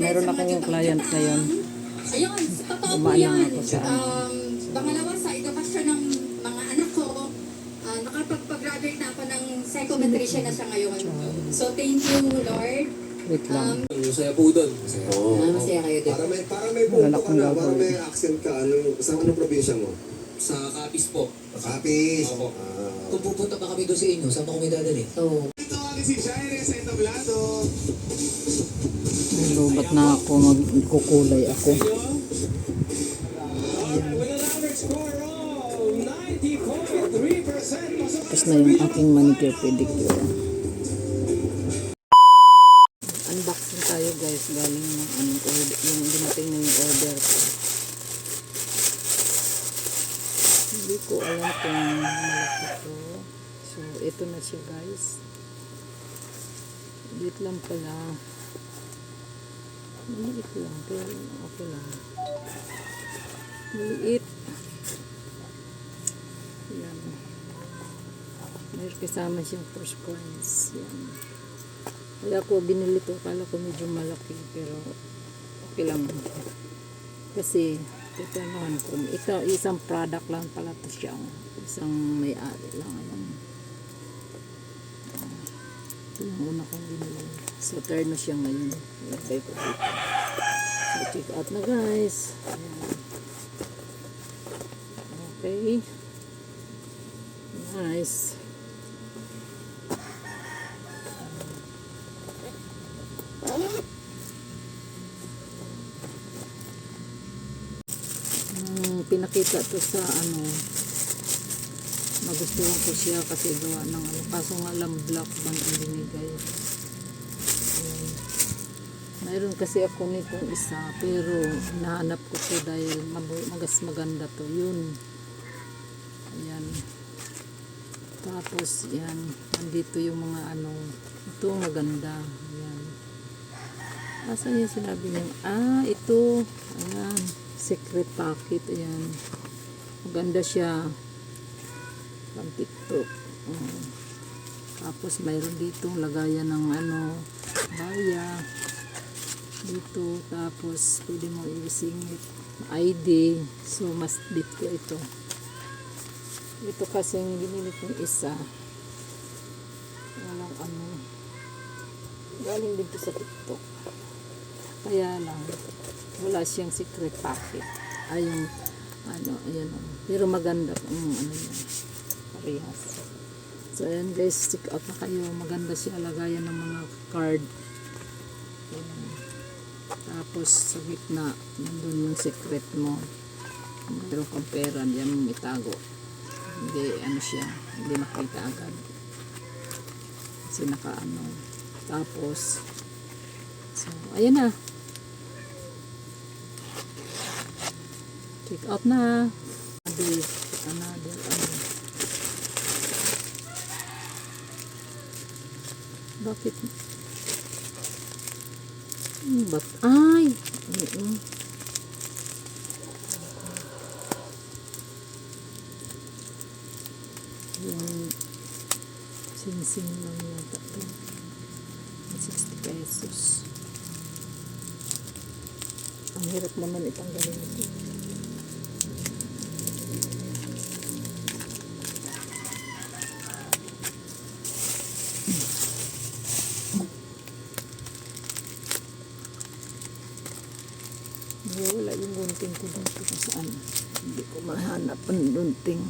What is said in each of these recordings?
Mayroon akong client ngayon. Ayun, totoo po Dumaan lang yan. ako sa Pangalawa, sa edukasyon ng mga anak ko, nakapag-graduate na ako ng psychometrician na siya ngayon. So, thank you, Lord. Wait lang. Masaya po doon. Masaya. Masaya kayo din. Para may punto ka na, para may accent ka. Anong probinsya mo? Sa Capiz po. Kapis. Opo. Kung pupunta pa kami doon sa inyo, saan mo kami dadali? So, Ito ang si Jaire sa entablado. May lubat na ako. Magkukulay ako. Tapos na yung aking manicure pedicure. Unboxing tayo guys. Galing ng order. Yung dumating na yung order ko. Hindi ko alam kung malaki to. So, ito na siya guys. Maliit lang pala. Maliit lang. Pero okay lang. Maliit. Yan. Mayroon kasama siyang first coins. Yan. Kaya ako binili to. Kala ko medyo malaki. Pero okay lang. Kasi ito naman po. Ito, isang product lang pala to siya. Isang may-ari lang. Ayan. Ito yung una kong binili. So, third na siya ngayon. Lagay ko dito. So, check out na guys. Ayan. Okay. Nice. Pinakita to sa nagustuhan ko siya kasi gawa ng kaso nga lang black band ang binigay. Ayan. Mayroon kasi ako nitong isa pero nahanap ko to dahil maganda to yun. Ayan. Tapos yan andito yung mga ito maganda. Ayan. Asan yung sinabi niya? Ito. Ayan. Secret packet. Ayan. Maganda siya. Pang TikTok. Tapos mayroon dito lagayan ng baya. Dito. Tapos pwede mo i-singit. ID. So must beat ko ito. Ito kasi yung binili kong isa. Walang galing dito sa TikTok. Kaya lang wala siyang secret packet. Yung ayan. Pero maganda yan. Parehas. So ayan guys, check out na kayo. Maganda siya lagayan ng mga card. Ayan. Tapos sa gitna, nandun yung secret mo. Pero kung pera, diyan mo itago. Hindi, siya, hindi nakita agad. Kasi Tapos, so, ayan na. Check out na. Another. Bakit? Ay! Yung sing-sing lang yata ito. 60 pesos. Ang hirap naman itanggalin ito. Wala yung gunting ko dito kung saan. Hindi ko mahanap ang gunting.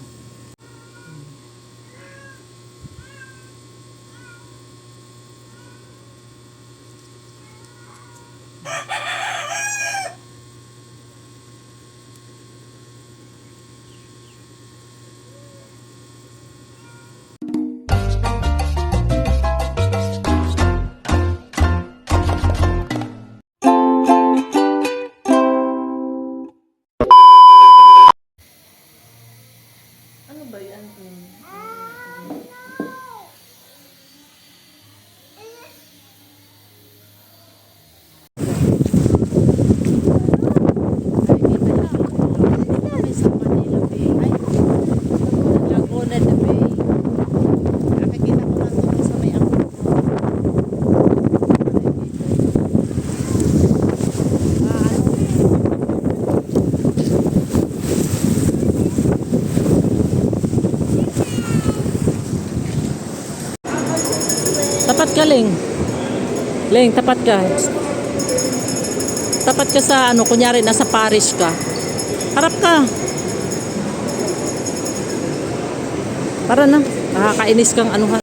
Tapat ka, Leng. Leng, tapat ka. Tapat ka sa ano, kunyari nasa parish ka. Harap ka. Para na. Nakakainis kang anuhan.